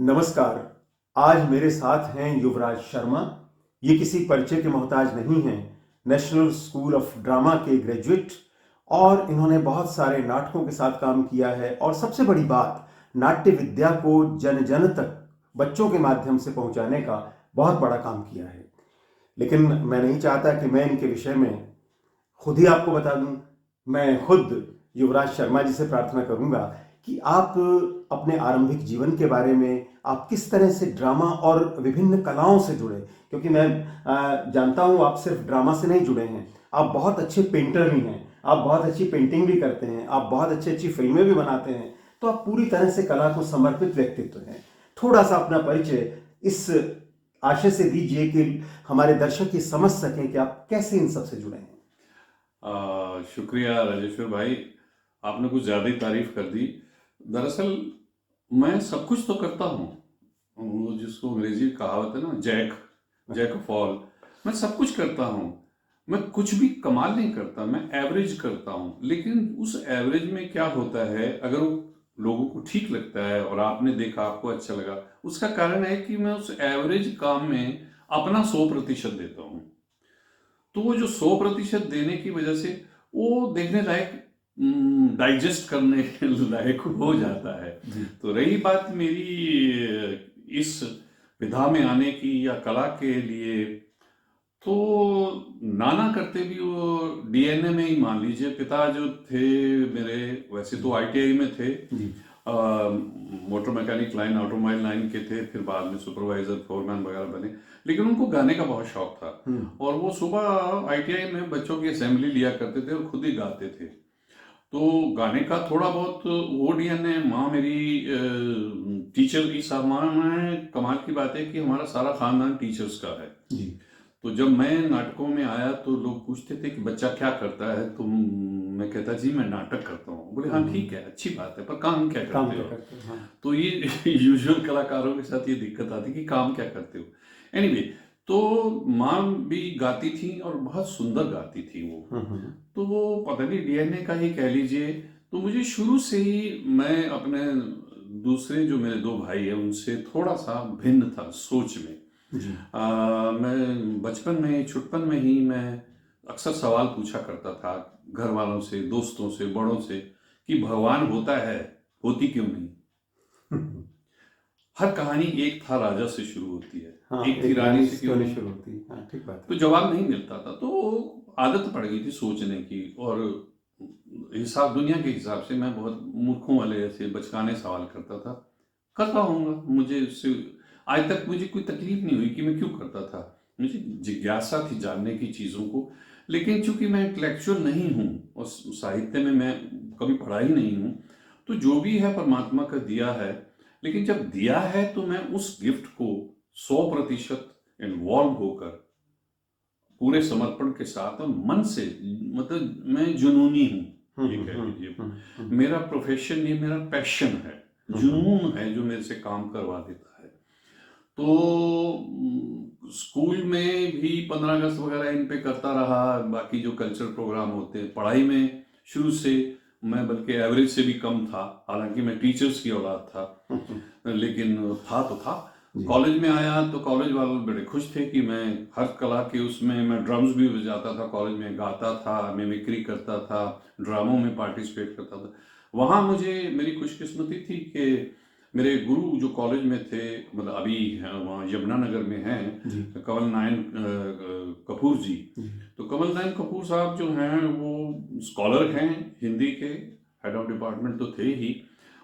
नमस्कार। आज मेरे साथ हैं युवराज शर्मा। ये किसी परिचय के मोहताज नहीं हैं। नेशनल स्कूल ऑफ ड्रामा के ग्रेजुएट और इन्होंने बहुत सारे नाटकों के साथ काम किया है और सबसे बड़ी बात, नाट्य विद्या को जन जन तक बच्चों के माध्यम से पहुंचाने का बहुत बड़ा काम किया है। लेकिन मैं नहीं चाहता कि मैं इनके विषय में खुद ही आपको बता दूं। मैं खुद युवराज शर्मा जी से प्रार्थना करूंगा कि आप अपने आरंभिक जीवन के बारे में, आप किस तरह से ड्रामा और विभिन्न कलाओं से जुड़े, क्योंकि मैं जानता हूं आप सिर्फ ड्रामा से नहीं जुड़े हैं, आप बहुत अच्छे पेंटर भी हैं, आप बहुत अच्छी पेंटिंग भी करते हैं, आप बहुत अच्छी अच्छी फिल्में भी बनाते हैं, तो आप पूरी तरह से कला को समर्पित व्यक्तित्व हैं। थोड़ा सा अपना परिचय इस आशय से दीजिए कि हमारे दर्शक ये समझ सकें कि आप कैसे इन सब से जुड़े हैं। शुक्रिया राजेश्वर भाई, आपने कुछ ज़्यादा ही तारीफ कर दी। दरअसल मैं सब कुछ तो करता हूँ, वो जिसको अंग्रेजी कहावत है ना, जैक ऑफ ऑल। मैं सब कुछ करता हूँ, मैं कुछ भी कमाल नहीं करता, मैं एवरेज करता हूँ। लेकिन उस एवरेज में क्या होता है, अगर वो लोगों को ठीक लगता है और आपने देखा, आपको अच्छा लगा, उसका कारण है कि मैं उस एवरेज काम में अपना 100% देता हूँ। तो वो जो 100% देने की वजह से वो देखने लायक, डाइजेस्ट करने लायक हो जाता है। तो रही बात मेरी इस विधा में आने की या कला के लिए, तो नाना करते भी वो डीएनए में ही, मान लीजिए पिता जो थे मेरे, वैसे तो आईटीआई में थे, motor mechanic line, automobile line के थे, फिर बाद में सुपरवाइजर, फोरमैन वगैरह बने। लेकिन उनको गाने का बहुत शौक था और वो सुबह आईटीआई में बच्चों की असेंबली लिया करते थे और खुद ही गाते थे। तो गाने का थोड़ा बहुत वो डीएनए, माँ मेरी टीचर की, सामान में कमाल की बात है कि हमारा सारा खानदान टीचर्स का है जी। तो जब मैं नाटकों में आया तो लोग पूछते थे कि बच्चा क्या करता है, तो मैं कहता जी मैं नाटक करता हूँ। बोले हाँ ठीक है, अच्छी बात है, पर काम क्या करते हो? हाँ। तो ये यूजुअल कलाकारों के साथ ये दिक्कत आती कि काम क्या करते हो। एनीवे, तो माँ भी गाती थी और बहुत सुंदर गाती थी वो। तो वो पता नहीं डीएनए का ही कह लीजिए। तो मुझे शुरू से ही, मैं अपने दूसरे जो मेरे दो भाई हैं उनसे थोड़ा सा भिन्न था सोच में। मैं बचपन में, छुटपन में ही मैं अक्सर सवाल पूछा करता था घर वालों से, दोस्तों से, बड़ों से कि भगवान होता है, होती क्यों नहीं? हर कहानी एक था राजा से शुरू होती है, हाँ, एक थी रानी से क्यों नहीं शुरू होती? हाँ, ठीक बात है। तो जवाब नहीं मिलता था, तो आदत पड़ गई थी सोचने की, और हिसाब, दुनिया के हिसाब से मैं बहुत मूर्खों वाले ऐसे बचकाने सवाल करता था, करता हूँगा। मुझे इससे आज तक मुझे कोई तकलीफ नहीं हुई कि मैं क्यों करता था। मुझे जिज्ञासा थी जानने की चीज़ों को। लेकिन चूंकि मैं इंटेलेक्चुअल नहीं हूँ और साहित्य में मैं कभी पढ़ा ही नहीं हूँ, तो जो भी है परमात्मा का दिया है। लेकिन जब दिया है तो मैं उस गिफ्ट को 100% इन्वॉल्व होकर, पूरे समर्पण के साथ और मन से, मतलब मैं जुनूनी हूँ, ये कह लीजिए। मेरा प्रोफेशन, ये मेरा पैशन है, जुनून है जो मेरे से काम करवा देता है। तो स्कूल में भी 15 अगस्त वगैरह इन पे करता रहा, बाकी जो कल्चरल प्रोग्राम होते हैं। पढ़ाई में शुरू से मैं बल्कि एवरेज से भी कम था, हालांकि मैं टीचर्स की औलाद था, लेकिन था तो था। कॉलेज में आया तो कॉलेज वाले बड़े खुश थे कि मैं हर कला के उसमें, मैं ड्रम्स भी बजाता था कॉलेज में, गाता था, मिमिक्री करता था, ड्रामों में पार्टिसिपेट करता था। वहाँ मुझे, मेरी खुशकिस्मती थी कि मेरे गुरु जो कॉलेज में थे, मतलब अभी वहाँ यमुनानगर में हैं, कमल नायन कपूर जी। तो कमल नायन कपूर साहब जो हैं वो स्कॉलर हैं हिंदी के, हेड ऑफ डिपार्टमेंट तो थे ही,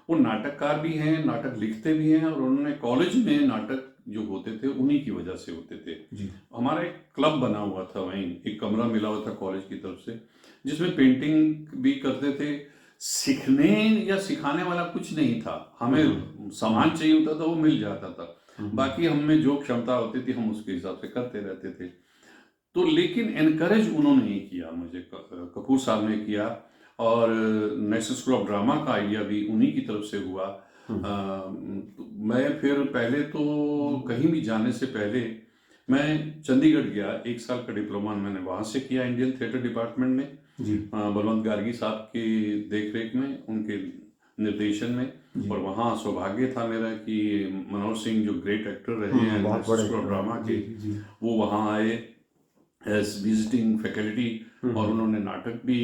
वो नाटककार भी हैं, नाटक लिखते भी हैं, और उन्होंने कॉलेज में नाटक जो होते थे उन्हीं की वजह से होते थे जी। हमारा एक क्लब बना हुआ था, वहीं एक कमरा मिला हुआ था कॉलेज की तरफ से, जिसमें पेंटिंग भी करते थे। सीखने या सिखाने वाला कुछ नहीं था, हमें सामान चाहिए होता था, वो मिल जाता था। बाकी हम में जो क्षमता होती थी हम उसके हिसाब से करते रहते थे। तो लेकिन एनकरेज उन्होंने ही किया मुझे, कपूर साहब ने किया, और नेशनल स्कूल ऑफ ड्रामा का आइडिया भी उन्हीं की तरफ से हुआ। तो मैं फिर पहले तो कहीं भी जाने से पहले मैं चंडीगढ़ गया, 1 साल का डिप्लोमा मैंने वहाँ से किया, इंडियन थिएटर डिपार्टमेंट में जी। बलवंत गार्गी साहब की देखरेख में, उनके निर्देशन में। जी। और वहाँ सौभाग्य था मेरा कि मनोज सिंह जो ग्रेट एक्टर रहे हैं बहुत नेशनल बड़े स्कूल ऑफ ड्रामा जी के, जी वो वहाँ आए एज विजिटिंग फैकल्टी, और उन्होंने नाटक भी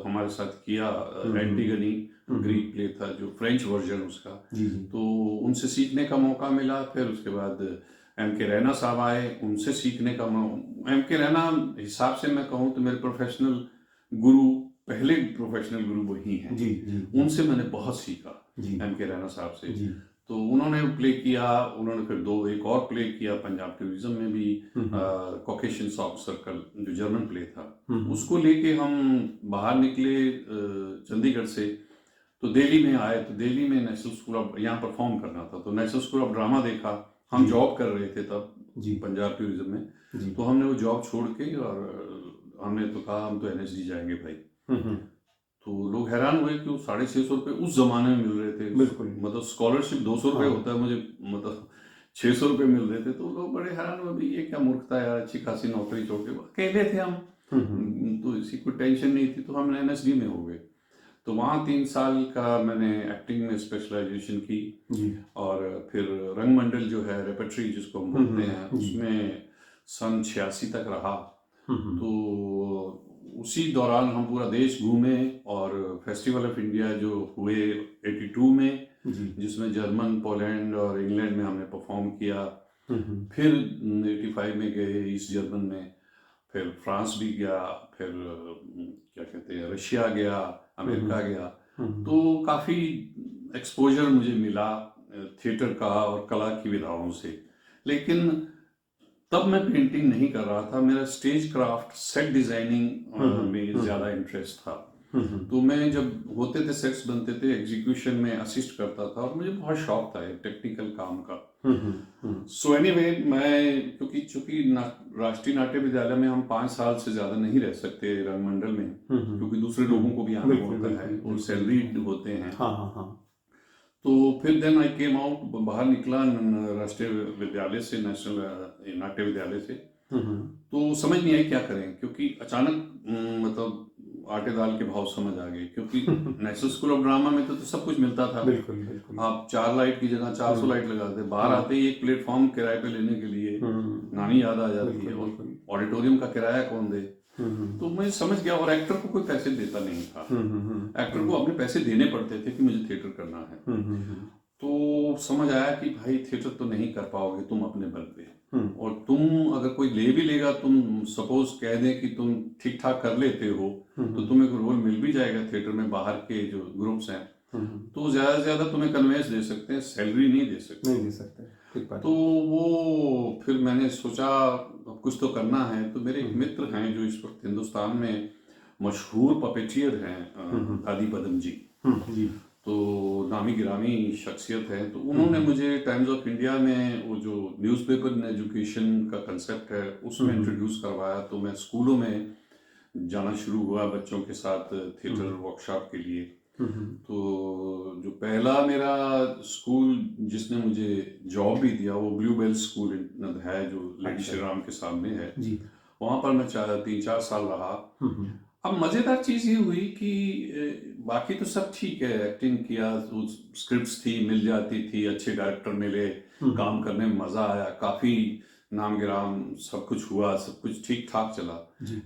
हमारे साथ किया। एंटीगनी ग्रीक प्ले था, जो फ्रेंच वर्जन उसका, जी जी तो उनसे सीखने का मौका मिला। फिर उसके बाद एम के रैना साहब आए, उनसे सीखने का एम के रैना हिसाब से मैं कहूँ तो मेरे प्रोफेशनल गुरु, पहले प्रोफेशनल गुरु वही हैं। जी जी उनसे मैंने बहुत सीखा, जी एम के रैना साहब से। जी तो उन्होंने प्ले किया, उन्होंने फिर एक और प्ले किया पंजाब टूरिज्म में भी, कॉकेशियन सॉन्ग सर्कल, जो जर्मन प्ले था, उसको लेके हम बाहर निकले चंडीगढ़ से। तो दिल्ली में आए, तो दिल्ली में नेशनल स्कूल ऑफ, यहाँ परफॉर्म करना था, तो नेशनल स्कूल ऑफ ड्रामा देखा। हम जॉब कर रहे थे तब जी पंजाब टूरिज्म में, जी तो हमने वो जॉब छोड़ के, और हमने तो कहा हम तो एनएसडी जाएंगे भाई। तो लोग हैरान हुए कि वो 650 रुपये उस जमाने में मिल रहे थे। बिल्कुल। मतलब स्कॉलरशिप 200 रुपये हाँ। होता है, मुझे मतलब 600 रुपये मिल रहे थे। तो लोग बड़े हैरान हुए, भाई ये क्या मूर्खता है यार, अच्छी खासी नौकरी छोड़ के। अकेले थे हम, तो इसी कोई टेंशन नहीं थी, तो हम एनएसडी में हो गए। तो वहाँ 3 साल का मैंने एक्टिंग में स्पेशलाइजेशन की, और फिर रंगमंडल जो है, रेपेट्री जिसको हम बोलते हैं, उसमें सन 86 तक रहा। तो उसी दौरान हम पूरा देश घूमे, और फेस्टिवल ऑफ इंडिया जो हुए 82 में, जिसमें जर्मन, पोलैंड और इंग्लैंड में हमने परफॉर्म किया। फिर 85 में गए ईस्ट जर्मन में, फिर फ्रांस भी गया, फिर क्या कहते हैं, रशिया गया, अमेरिका गया। तो काफ़ी एक्सपोजर मुझे मिला थिएटर का और कला की विधाओं से। लेकिन तब मैं पेंटिंग नहीं कर रहा था, मेरा स्टेज क्राफ्ट, सेट डिजाइनिंग में ज़्यादा इंटरेस्ट था। तो मैं जब होते थे सेट्स बनते थे, एग्जीक्यूशन में असिस्ट करता था, और मुझे बहुत शौक था टेक्निकल काम का। सो एनीवे, मैं चूंकि राष्ट्रीय नाट्य विद्यालय में हम 5 साल से ज़्यादा नहीं रह सकते रंगमंडल में, क्योंकि दूसरे लोगों को भी आना होता है, और सैलरीड होते हैं। तो फिर देन आई केम आउट, बाहर निकला राष्ट्रीय विद्यालय से, नेशनल नाट्य विद्यालय से। तो समझ नहीं आई क्या करें, क्योंकि अचानक मतलब आटे दाल के भाव समझ आ गए, क्योंकि नेशनल स्कूल ऑफ ड्रामा में तो सब कुछ मिलता था। बिल्कुल बिल्कुल। आप 4 लाइट की जगह 400 लाइट लगाते, बाहर आते ही एक प्लेटफॉर्म किराए पे लेने के लिए नानी याद आ जाती है, और ऑडिटोरियम का किराया कौन दे। तो मैं समझ गया, और एक्टर को कोई पैसे देता नहीं था, एक्टर को अपने पैसे देने पड़ते थे कि मुझे थिएटर करना है। तो समझ आया कि भाई थिएटर तो नहीं कर पाओगे तुम अपने बल पे, और तुम अगर कोई ले भी लेगा, तुम सपोज कह दें कि तुम ठीक ठाक कर लेते हो, तो तुम्हें कोई रोल मिल भी जाएगा थिएटर में, बाहर के जो ग्रुप्स हैं, तो ज्यादा से ज्यादा तुम्हें कन्वेंस दे सकते हैं, सैलरी नहीं दे सकते। तो वो फिर मैंने सोचा अब कुछ तो करना है। तो मेरे एक मित्र हैं जो इस वक्त हिंदुस्तान में मशहूर पपेटियर हैं, आदि पदम जी, तो नामी गिरामी शख्सियत है। तो उन्होंने मुझे टाइम्स ऑफ इंडिया में वो जो न्यूज़पेपर इन एजुकेशन का कंसेप्ट है, उसमें इंट्रोड्यूस करवाया। तो मैं स्कूलों में जाना शुरू हुआ बच्चों के साथ थिएटर वर्कशॉप के लिए। तो जो पहला मेरा स्कूल जिसने मुझे जॉब भी दिया, वो ब्लू बेल स्कूल है, जो लेडी श्री राम के सामने है। वहाँ पर मैं 3-4 साल रहा। अब मज़ेदार चीज़ ये हुई कि बाकी तो सब ठीक है, एक्टिंग किया, स्क्रिप्ट्स थी, मिल जाती थी, अच्छे डायरेक्टर मिले, काम करने में मज़ा आया, काफ़ी नाम गिराम सब कुछ हुआ, सब कुछ ठीक ठाक चला।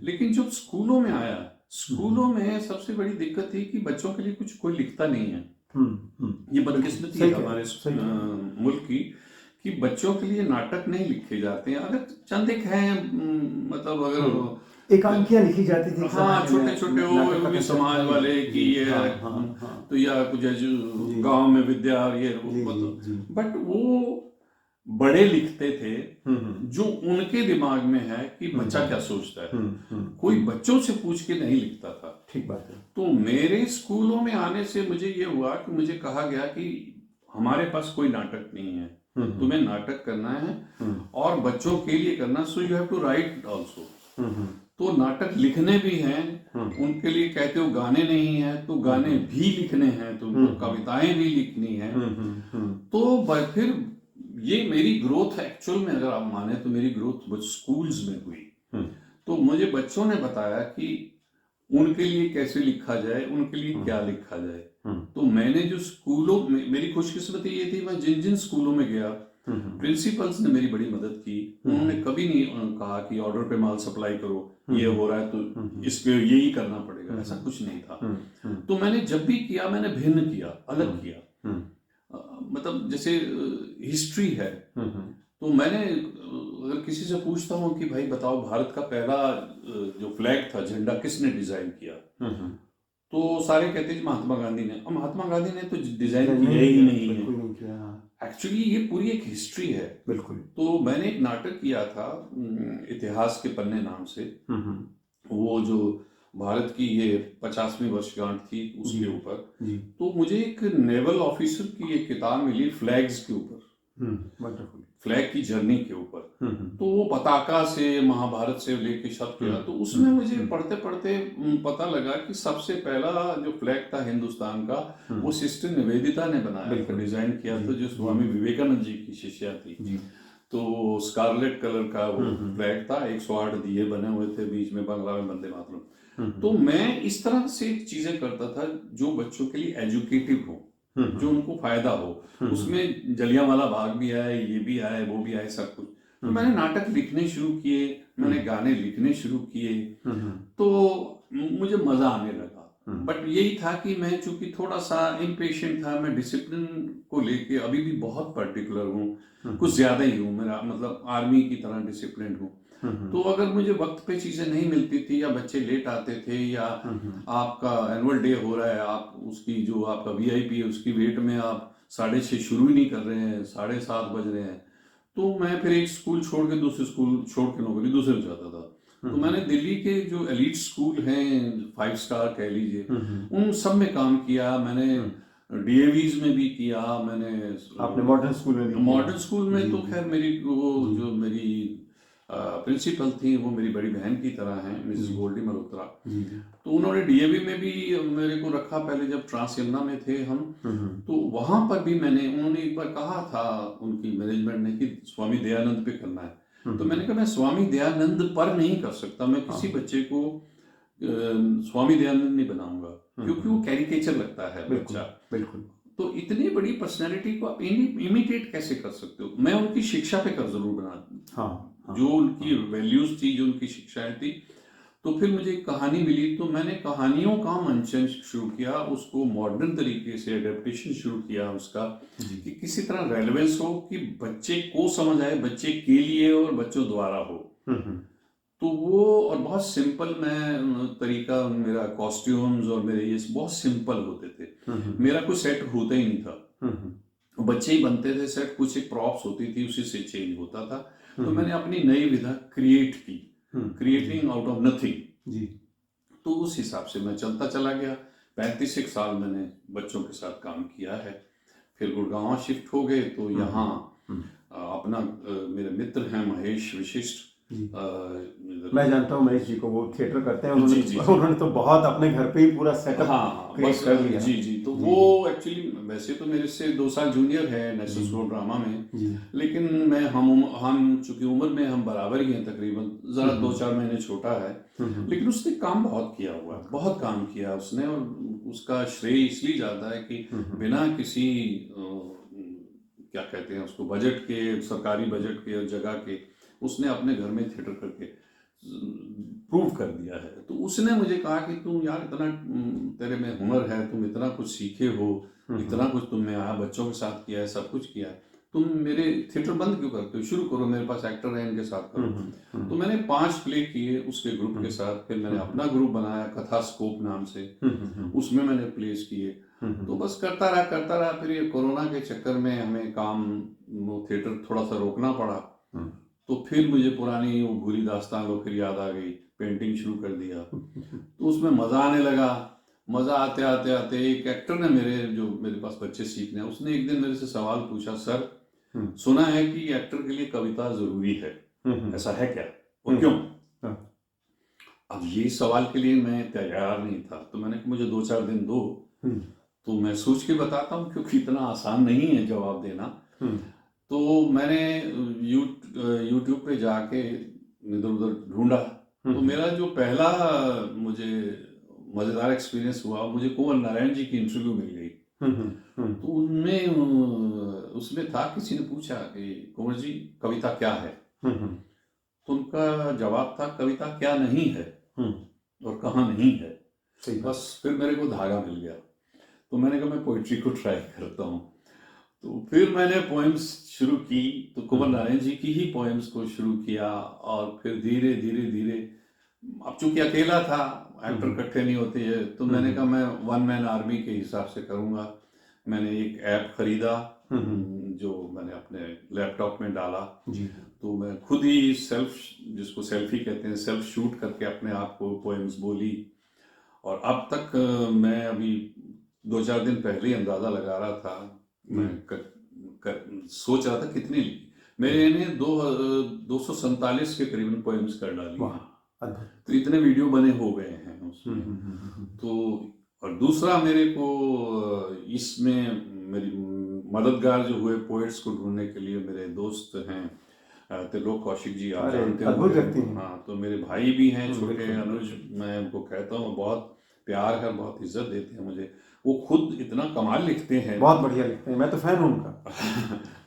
लेकिन जब स्कूलों में आया, स्कूलों में सबसे बड़ी दिक्कत थी कि बच्चों के लिए कुछ कोई लिखता नहीं है। ये बदकिस्मती है हमारे मुल्क की, कि बच्चों के लिए नाटक नहीं लिखे जाते हैं। अगर चंद एक हैं, मतलब अगर एकांकियां लिखी जाती थी, हाँ, छोटे छोटे वो समाज वाले की ये तो, या कुछ गांव में विद्या और ये, बट वो बड़े लिखते थे जो उनके दिमाग में है कि बच्चा क्या सोचता है, कोई बच्चों से पूछ के नहीं लिखता था। ठीक बात है। तो मेरे स्कूलों में आने से मुझे ये हुआ कि मुझे कहा गया कि हमारे पास कोई नाटक नहीं है, तुम्हें नाटक करना है और बच्चों के लिए करना, so you have to write also. तो नाटक लिखने भी हैं, उनके लिए कहते हो गाने नहीं है तो गाने भी लिखने हैं, तुमको कविताएं भी लिखनी है। तो फिर ये मेरी ग्रोथ एक्चुअल में अगर आप माने तो मेरी ग्रोथ स्कूल्स में हुई। तो मुझे बच्चों ने बताया कि उनके लिए कैसे लिखा जाए, उनके लिए क्या लिखा जाए। तो मैंने जो स्कूलों में, मेरी खुशकिस्मती ये थी, मैं जिन जिन स्कूलों में गया, प्रिंसिपल्स ने मेरी बड़ी मदद की। उन्होंने कभी नहीं कहा कि ऑर्डर पे माल सप्लाई करो, ये हो रहा है तो इसके यही करना पड़ेगा, ऐसा कुछ नहीं था। तो मैंने जब भी किया, मैंने भिन्न किया, अलग किया। मतलब जैसे हिस्ट्री है, तो मैंने अगर किसी से पूछता हूँ कि भाई बताओ भारत का पहला जो फ्लैग था, झंडा, किसने डिजाइन किया, तो सारे कहते हैं महात्मा गांधी ने। और महात्मा गांधी ने तो डिजाइन किया ही नहीं है, एक्चुअली ये पूरी एक हिस्ट्री है। बिल्कुल। तो मैंने एक नाटक किया था इतिहास के पन्ने नाम से, वो जो भारत की ये 50वीं वर्षगांठ थी उसके ऊपर। तो मुझे एक नेवल ऑफिसर की एक किताब मिली फ्लैग्स के ऊपर, फ्लैग की जर्नी के ऊपर। तो वो पताका से, महाभारत से लेके सब किया। तो उसमें मुझे पढ़ते पढ़ते पता लगा कि सबसे पहला जो फ्लैग था हिंदुस्तान का, वो सिस्टर निवेदिता ने बनाया, डिजाइन किया था, जो स्वामी विवेकानंद जी की शिष्या थी। तो स्कारलेट कलर का वो फ्लैग था, 108 दिए बने हुए थे, बीच में बांग्ला में वंदे मातरम। तो मैं इस तरह से चीजें करता था जो बच्चों के लिए एजुकेटिव हो, जो उनको फायदा हो। उसमें जलियांवाला बाग भी आए, ये भी आए, वो भी आए, सब कुछ। तो मैंने नाटक लिखने शुरू किए, मैंने गाने लिखने शुरू किए, तो मुझे मजा आने लगा। बट यही था कि मैं चूंकि थोड़ा सा इम्पेशेंट था, मैं डिसिप्लिन को लेके अभी भी बहुत पर्टिकुलर हूँ, कुछ ज्यादा ही हूँ। मेरा मतलब आर्मी की तरह डिसिप्लिन हूँ। तो अगर मुझे वक्त पे चीजें नहीं मिलती थी, या बच्चे लेट आते थे, या आपका एनुअल डे हो रहा है, आप उसकी जो आपका वीआईपी है उसकी वेट में आप 6:30 शुरू ही नहीं कर रहे हैं, 7:30 बज रहे हैं, तो मैं फिर एक स्कूल छोड़ के दूसरे स्कूल छोड़ के नौकरी दूसरे में जाता था। तो मैंने दिल्ली के जो एलीट स्कूल हैं, 5 स्टार कह लीजिए, उन सब में काम किया। मैंने डीएवीज में भी किया, मैंने आपने मॉडर्न स्कूल में भी किया? मॉडर्न स्कूल में तो खैर मेरी वो जो मेरी प्रिंसिपल थी वो मेरी बड़ी बहन की तरह हैं, मिसेस गोल्डी मल्होत्रा। तो उन्होंने डीएवी में भी मेरे को रखा पहले, जब ट्रांस यमुना में थे हम। तो वहां पर भी उन्होंने एक बार कहा था उनकी मैनेजमेंट ने कि स्वामी दयानंद पे करना है। तो मैंने कहा मैं स्वामी दयानंद पर नहीं कर सकता, मैं किसी बच्चे को स्वामी दयानंद नहीं बनाऊंगा, क्योंकि वो कैरिकेचर लगता है बच्चा। बिल्कुल। तो इतनी बड़ी पर्सनैलिटी को आप इमिटेट कैसे कर सकते हो? मैं उनकी शिक्षा पे कर जरूर बना, जो उनकी वैल्यूज थी, जो उनकी शिक्षाएं थी। तो फिर मुझे एक कहानी मिली, तो मैंने कहानियों का मंचन शुरू किया, उसको मॉडर्न तरीके से एडेप्टेशन शुरू किया उसका, कि किसी तरह रेलेवेंस हो, कि बच्चे को समझ आए, बच्चे के लिए और बच्चों द्वारा हो। तो वो, और बहुत सिंपल मैं तरीका, मेरा कॉस्ट्यूम्स और मेरे ये बहुत सिंपल होते थे। मेरा कोई सेट होता ही नहीं था, बच्चे ही बनते थे सेट, कुछ एक प्रॉप्स होती थी, उसी से चेंज होता था। तो मैंने अपनी नई विधा क्रिएट की, क्रिएटिंग आउट ऑफ नथिंग। तो उस हिसाब से मैं चलता चला गया। 35 साल मैंने बच्चों के साथ काम किया है। फिर गुड़गांव शिफ्ट हो गए, तो यहाँ अपना मेरे मित्र हैं महेश विशिष्ट, मैं जानता हूँ महेश जी को, वो थिएटर करते हैं। उन्होंने तो बहुत अपने घर पे ही पूरा सेटअप क्रिएट कर लिया। जी। तो वो एक्चुअली वैसे तो मेरे से 2 साल जूनियर है नेशनल स्कूल ड्रामा में, लेकिन मैं हम चूंकि उम्र में हम बराबर ही हैं तकरीबन, जरा 2-4 महीने छोटा है, लेकिन उसने काम बहुत किया हुआ है, बहुत काम किया उसने। और उसका श्रेय इसलिए जाता है कि बिना किसी क्या कहते हैं उसको, बजट के, सरकारी बजट के, जगह के, उसने अपने घर में थिएटर करके प्रूव कर दिया है। तो उसने मुझे कहा कि तुम यार इतना तेरे में हुनर है, तुम इतना कुछ सीखे हो, इतना कुछ तुमने आया, बच्चों के साथ किया है, सब कुछ किया है, तुम मेरे थिएटर बंद क्यों करते हो, शुरू करो, मेरे पास एक्टर है, इनके साथ करो। तो मैंने 5 प्ले किए उसके ग्रुप के साथ। फिर मैंने अपना ग्रुप बनाया कथा स्कोप नाम से, उसमें मैंने प्लेस किए। तो बस करता रहा। फिर ये कोरोना के चक्कर में हमें काम, थिएटर थोड़ा सा रोकना पड़ा। तो फिर मुझे पुरानी वो भूरी दास्तान फिर याद आ गई, पेंटिंग शुरू कर दिया। तो उसमें मजा आने लगा। मजा आते आते एक एक्टर ने मेरे पास बच्चे सीखने, उसने एक दिन मेरे से सवाल पूछा, सर सुना है कि एक्टर के लिए कविता जरूरी है, ऐसा है क्या, और क्यों? अब ये सवाल के लिए मैं तैयार नहीं था, तो मैंने कहा मुझे 2-4 दिन दो, तो मैं सोच के बताता हूँ, क्योंकि इतना आसान नहीं है जवाब देना। तो मैंने यूट्यूब पे जाके इधर उधर ढूंढा। तो मेरा जो पहला मुझे मज़ेदार एक्सपीरियंस हुआ, मुझे कुंवर नारायण जी की इंटरव्यू मिल गई। तो उनमें उसमें था, किसी ने पूछा कि कुंवर जी कविता क्या है, तो उनका जवाब था कविता क्या नहीं है और कहाँ नहीं है। सही बात। बस फिर मेरे को धागा मिल गया, तो मैंने कहा मैं पोइट्री को ट्राई करता हूँ। तो फिर मैंने पोएम्स शुरू की, तो कुंवर नारायण जी की ही पोएम्स को शुरू किया, और फिर धीरे धीरे धीरे, अब चूंकि अकेला था, एक्टर इकट्ठे नहीं होते हैं, तो मैंने कहा मैं वन मैन आर्मी के हिसाब से करूँगा। मैंने एक ऐप खरीदा, जो मैंने अपने लैपटॉप में डाला। जी। तो मैं खुद ही सेल्फ, जिसको सेल्फी कहते हैं, सेल्फ शूट करके अपने आप को पोएम्स बोली। और अब तक मैं अभी 2-4 दिन पहले ही अंदाज़ा लगा रहा था, मैं सोच रहा था कितनी लिखी। मैंने 247 के करीबन पोएम्स कर डाली वाह, हैं। अद्भुत। तो इतने वीडियो बने हो गए हैं उसमें। तो और दूसरा मेरे को इसमें मेरी मददगार जो हुए पोएट्स को ढूंढने के लिए, मेरे दोस्त हैं त्रिलोक कौशिक जी, आप अरे जानते अद्भुत होंगे। व्यक्ति हैं। हाँ, तो मेरे भाई भी हैं छोटे, बिल्कुल। अनुज, मैं उनको कहता हूँ, बहुत प्यार है, बहुत इज्जत देते हैं मुझे। वो खुद इतना कमाल लिखते हैं। बहुत बढ़िया लिखते हैं, मैं तो फैन हूँ उनका।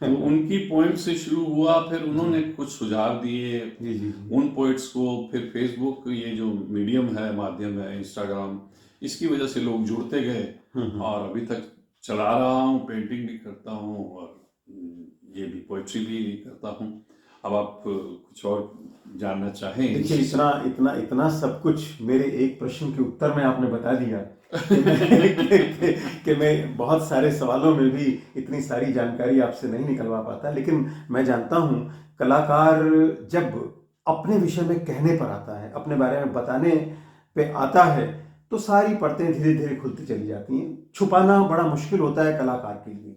तो उनकी पोइम से शुरू हुआ, फिर उन्होंने कुछ सुझाव दिए जी जी जी। उन पोइट्स को। फिर फेसबुक, ये जो मीडियम है, माध्यम है, इंस्टाग्राम, इसकी वजह से लोग जुड़ते गए, और अभी तक चला रहा हूँ। पेंटिंग भी करता हूँ और ये भी, पोइट्री भी करता हूँ। अब आप कुछ और जानना चाहें? देखिए, इतना इतना इतना सब कुछ मेरे एक प्रश्न के उत्तर में आपने बता दिया कि कि मैं बहुत सारे सवालों में भी इतनी सारी जानकारी आपसे नहीं निकलवा पाता। लेकिन मैं जानता हूँ, कलाकार जब अपने विषय में कहने पर आता है, अपने बारे में बताने पे आता है, तो सारी परतें धीरे धीरे खुलती चली जाती हैं। छुपाना बड़ा मुश्किल होता है कलाकार के लिए।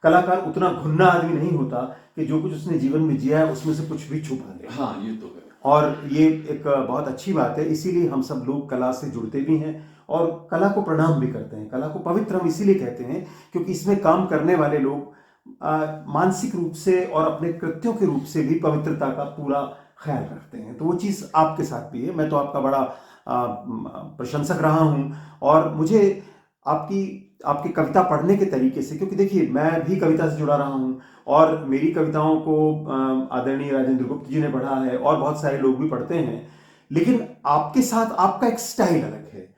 कलाकार उतना घुन्ना आदमी नहीं होता कि जो कुछ उसने जीवन में जिया है उसमें से कुछ भी छुपा ले। हाँ, ये तो है। और ये एक बहुत अच्छी बात है, इसीलिए हम सब लोग कला से जुड़ते भी हैं और कला को प्रणाम भी करते हैं। कला को पवित्र हम इसीलिए कहते हैं क्योंकि इसमें काम करने वाले लोग मानसिक रूप से और अपने कृत्यों के रूप से भी पवित्रता का पूरा ख्याल रखते हैं। तो वो चीज़ आपके साथ भी है। मैं तो आपका बड़ा प्रशंसक रहा हूँ, और मुझे आपकी कविता पढ़ने के तरीके से, क्योंकि देखिए मैं भी कविता से जुड़ा रहा हूँ और मेरी कविताओं को आदरणीय राजेंद्र गुप्त जी ने पढ़ा है और बहुत सारे लोग भी पढ़ते हैं। लेकिन आपके साथ आपका एक स्टाइल अलग है।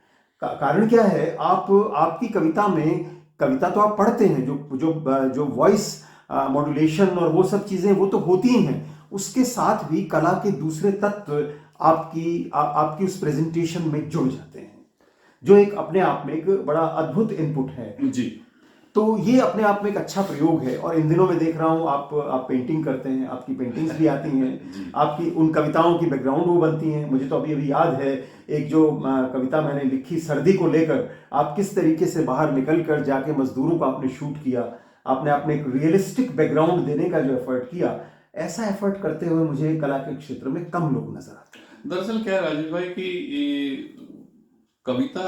कारण क्या है, आपकी कविता में, कविता तो आप पढ़ते हैं, जो वॉइस मॉड्यूलेशन और वो सब चीज़ें वो तो होती ही हैं, उसके साथ भी कला के दूसरे तत्व आपकी उस प्रेजेंटेशन में जुड़ जाते हैं, जो एक अपने आप में एक बड़ा अद्भुत इनपुट है जी। तो ये अपने आप में एक अच्छा प्रयोग है। और इन दिनों में देख रहा हूँ आप पेंटिंग करते हैं, आपकी पेंटिंग्स भी आती हैं, आपकी उन कविताओं की बैकग्राउंड वो बनती हैं। मुझे तो अभी याद है एक जो कविता मैंने लिखी सर्दी को लेकर, आप किस तरीके से बाहर निकल कर जाके मजदूरों को आपने शूट किया, आपने एक रियलिस्टिक बैकग्राउंड देने का जो एफर्ट किया, ऐसा एफर्ट करते हुए मुझे कला के क्षेत्र में कम लोग नजर आते हैं। दरअसल क्या है राजेश भाई कि कविता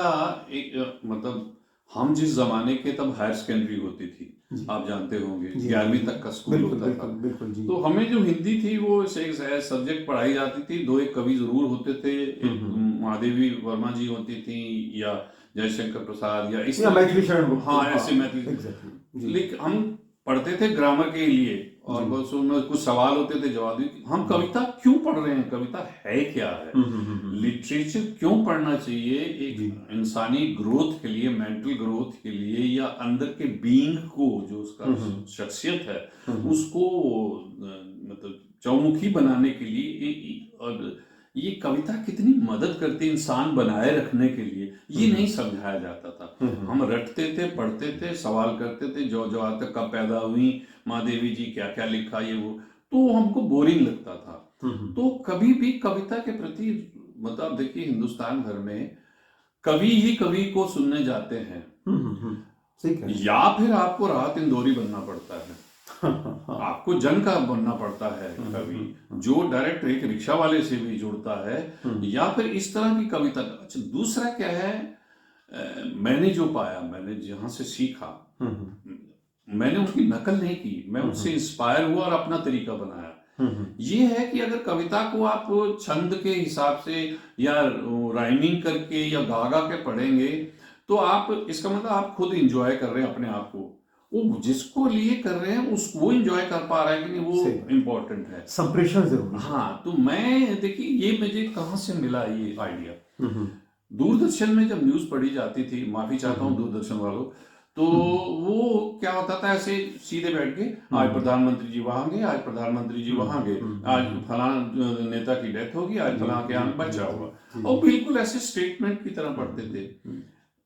एक मतलब, हम जिस जमाने के, तब हायर सेकेंडरी होती थी, आप जानते होंगे, 11वीं तक का स्कूल होता था। बिल्कुल जी। तो हमें जो हिंदी थी वो एक सब्जेक्ट पढ़ाई जाती थी, 2 एक कवि जरूर होते थे, एक महादेवी वर्मा जी होती थी, या जयशंकर प्रसाद, या इस मैथिली शरण गुप्त। हाँ, ऐसे मैथिली। लेकिन हम पढ़ते थे ग्रामर के लिए, और बस उनमें कुछ सवाल होते थे, जवाब भी। हम कविता क्यों पढ़ रहे हैं, कविता है क्या है, लिटरेचर क्यों पढ़ना चाहिए? एक इंसानी ग्रोथ के लिए, मेंटल ग्रोथ के लिए, या अंदर के बीइंग को, जो उसका शख्सियत है, उसको मतलब चौमुखी बनाने के लिए। और ये कविता कितनी मदद करती है इंसान बनाए रखने के लिए, ये नहीं समझाया जाता था। हम रटते थे, पढ़ते थे, सवाल करते थे, जो आज तक कब पैदा हुई, महादेवी जी क्या क्या लिखा, ये वो, तो हमको बोरिंग लगता था। तो कभी भी कविता के प्रति, मतलब देखिए, हिंदुस्तान भर में कवि ही कवि को सुनने जाते हैं, या फिर आपको राहत इंदौरी बनना पड़ता है, आपको जन का बनना पड़ता है कवि, जो डायरेक्ट एक रिक्शा वाले से भी जुड़ता है, या फिर इस तरह की कविता। अच्छा, दूसरा क्या है, मैंने जो पाया, मैंने जहां से सीखा, मैंने उनकी नकल नहीं की, मैं उनसे इंस्पायर हुआ और अपना तरीका बनाया। ये है कि अगर कविता को आप छंद के हिसाब से या राइमिंग करके या गा गा के पढ़ेंगे तो आप, इसका मतलब आप खुद एंजॉय कर रहे हैं अपने आप को, वो जिसको लिए कर रहे हैं उस वो एंजॉय कर पा रहा है कि नहीं, वो इम्पोर्टेंट है। संप्रेषण जरूरी है। हाँ, तो मैं देखिए ये मुझे कहाँ से मिला ये आइडिया, दूरदर्शन में जब न्यूज पढ़ी जाती थी, माफी चाहता हूँ दूरदर्शन वालों, तो वो क्या होता था, ऐसे सीधे बैठ के आज प्रधानमंत्री जी वहां गए, आज प्रधानमंत्री जी वहां गए, आज फलाना नेता की डेथ होगी, आज फलाना के यहाँ बच्चा होगा, और बिल्कुल ऐसे स्टेटमेंट की तरह पढ़ते थे।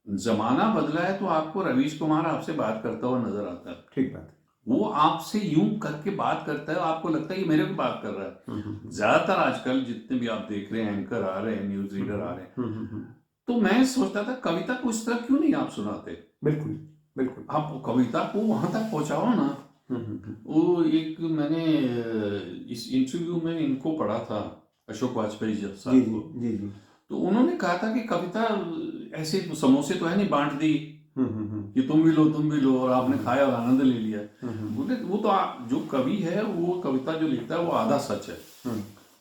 जमाना बदला है तो आपको रवीश कुमार आपसे बात करता हुआ नजर आता है। ठीक बात। वो आपसे यूं करके बात करता है, आपको लगता है कि मेरे को बात कर रहा है। ज्यादातर आजकल जितने भी आप देख रहे हैं एंकर आ रहे हैं, न्यूज रीडर आ रहे हैं, तो मैं सोचता था कविता को इस तरह क्यों नहीं आप सुनाते। बिल्कुल बिल्कुल, आप कविता को वहां तक पहुंचाओ ना। वो एक मैंने इस इंटरव्यू में इनको पढ़ा था, अशोक वाजपेयी साहब को, जी, तो उन्होंने कहा था कि कविता ऐसे समोसे तो है नहीं बांट दी कि तुम भी लो और आपने खाया और आनंद ले लिया। बोले वो तो आप जो कवि है वो कविता जो लिखता है वो आधा सच है।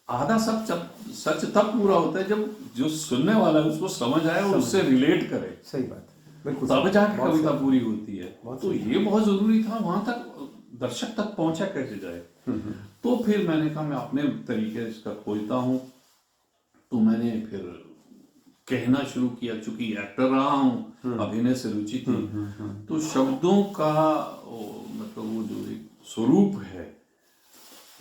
आधा सच तब पूरा होता है जब जो सुनने वाला है उसको समझ आए और उससे रिलेट करे। सही बात, बिल्कुल, तब जाके कविता पूरी होती है। तो ये बहुत जरूरी था, वहां तक दर्शक तक पहुंचा कैसे जाए। तो फिर मैंने कहा मैं अपने तरीके से इसका खोजता हूँ, तो मैंने फिर कहना शुरू किया। चूंकि एक्टर रहा हूँ, अभिनय से रुचि थी, तो शब्दों का मतलब वो जो एक स्वरूप है,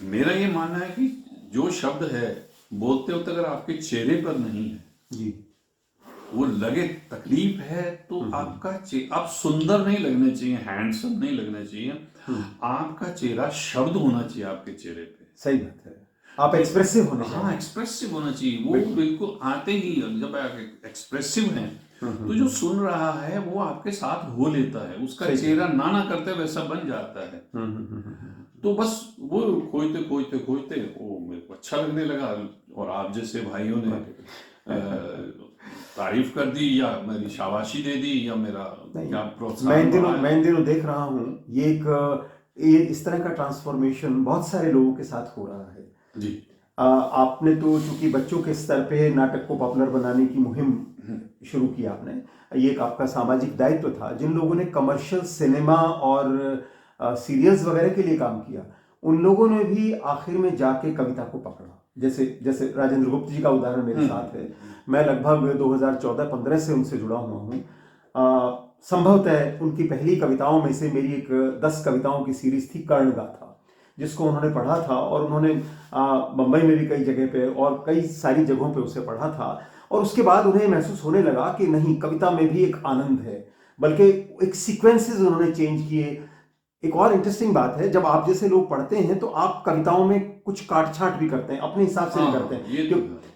मेरा ये मानना है कि जो शब्द है बोलते वक्त अगर आपके चेहरे पर नहीं है जी, वो लगे तकलीफ है, तो आपका आप सुंदर नहीं लगने चाहिए, हैंडसम नहीं लगना चाहिए, आपका चेहरा शब्द होना चाहिए आपके चेहरे पे। सही बात है, आप एक्सप्रेसिव होने चाहिए। हाँ, एक्सप्रेसिव होना चाहिए। वो बिल्कुल आते ही जब आप एक्सप्रेसिव हैं तो जो सुन रहा है वो आपके साथ हो लेता है, उसका चेहरा ना करते वैसा बन जाता है। तो बस वो खोजते खोजते खोजते वो मेरे को अच्छा लगने लगा, और आप जैसे भाइयों ने तारीफ कर दी या मेरी शाबाशी दे दी या मेरा क्या प्रोत्साहन। मैं इन दिनों देख रहा हूँ ये इस तरह का ट्रांसफॉर्मेशन बहुत सारे लोगों के साथ हो रहा है जी। आपने तो चूंकि बच्चों के स्तर पे नाटक को पॉपुलर बनाने की मुहिम शुरू की आपने, ये एक आपका सामाजिक दायित्व था। जिन लोगों ने कमर्शियल सिनेमा और सीरियल्स वगैरह के लिए काम किया, उन लोगों ने भी आखिर में जाके कविता को पकड़ा। जैसे राजेंद्र गुप्त जी का उदाहरण मेरे साथ है। मैं लगभग 2014-15 से उनसे जुड़ा हुआ हूँ। संभवतः उनकी पहली कविताओं में से मेरी एक 10 कविताओं की सीरीज थी कर्णगाथा, जिसको उन्होंने पढ़ा था, और उन्होंने बम्बई में भी कई जगह पे और कई सारी जगहों पे उसे पढ़ा था, और उसके बाद उन्हें महसूस होने लगा कि नहीं, कविता में भी एक आनंद है, बल्कि एक सीक्वेंसेस उन्होंने चेंज किए। एक और इंटरेस्टिंग बात है, जब आप जैसे लोग पढ़ते हैं तो आप कविताओं में कुछ काट छांट भी करते हैं, अपने हिसाब से भी करते हैं,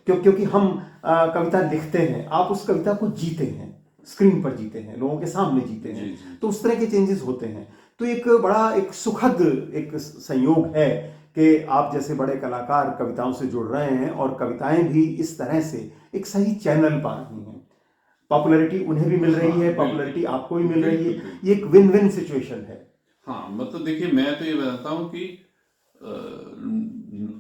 क्योंकि हम कविता लिखते हैं, आप उस कविता को जीते हैं, स्क्रीन पर जीते हैं, लोगों के सामने जीते हैं, तो उस तरह के चेंजेस होते हैं। तो एक बड़ा एक सुखद एक संयोग है कि आप जैसे बड़े कलाकार कविताओं से जुड़ रहे हैं और कविताएं भी इस तरह से एक सही चैनल पा रही हैं। पॉपुलैरिटी उन्हें भी मिल रही है, पॉपुलैरिटी आपको भी मिल रही है, ये एक विन विन सिचुएशन है। हाँ, मतलब देखिए, मैं तो ये बताता हूँ कि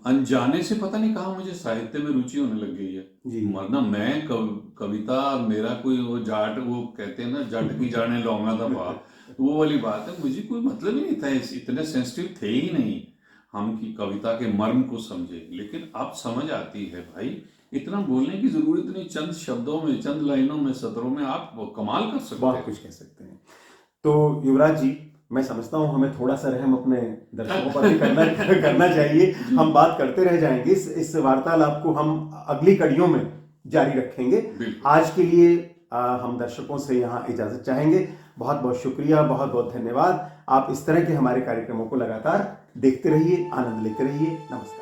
अनजाने से पता नहीं कहाँ मुझे साहित्य में रुचि होने लग गई है। वरना मैं कविता, मेरा कोई वो जाट, वो कहते हैं ना, जट की जाने लौंगा था बात, वो वाली बात है, मुझे कोई मतलब ही नहीं था, इतने सेंसिटिव थे ही नहीं हम कि कविता के मर्म को समझे। लेकिन अब समझ आती है भाई, इतना बोलने की जरूरत नहीं, चंद शब्दों में, चंद लाइनों में, सत्रों में आप कमाल कर सकते हैं, बहुत कुछ कह सकते हैं। तो युवराज जी, मैं समझता हूँ हमें थोड़ा सा रहम अपने दर्शकों पर भी करना चाहिए। हम बात करते रह जाएंगे, इस वार्तालाप को हम अगली कड़ियों में जारी रखेंगे। आज के लिए हम दर्शकों से यहाँ इजाजत चाहेंगे। बहुत बहुत शुक्रिया, बहुत बहुत धन्यवाद। आप इस तरह के हमारे कार्यक्रमों को लगातार देखते रहिए, आनंद लेते रहिए। नमस्कार।